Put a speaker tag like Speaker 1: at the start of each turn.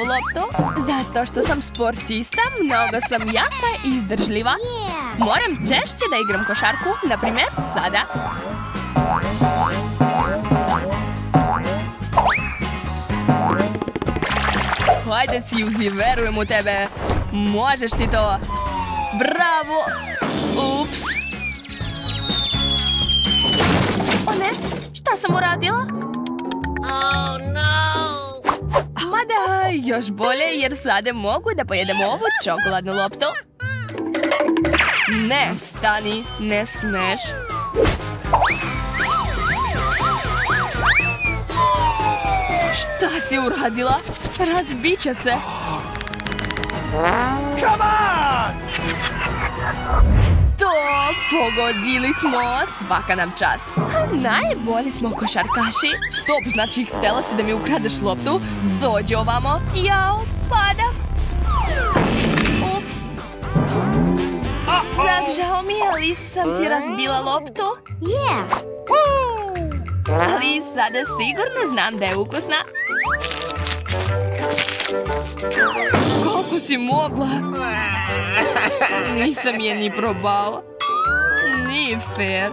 Speaker 1: loptu? Zato što sam sportista, mnogo sam jaka i izdržljiva. Moram češće da igram košarku, na primjer sada. Hajde, Suzy, verujem u tebe. Možeš ti to. Bravo! Ups! O ne, šta sam uradila?
Speaker 2: Oh no!
Speaker 1: Mada, još bolje jer sada mogu da pojedem ovu čokoladnu loptu. Ne, stani, ne smeš. Šta si uradila? Razbit će se.
Speaker 3: Come on!
Speaker 1: To, pogodili smo, svaka nam čast. A najbolji smo košarkaši. Stop, znači htjela si da mi ukradeš loptu? Dođi ovamo. Jao, padam. Ups. Zak, žao mi je, ali sam ti razbila loptu. Ali sada sigurno znam da je ukusna. Kako si mogla? Nisam je ni probala. Nije fair.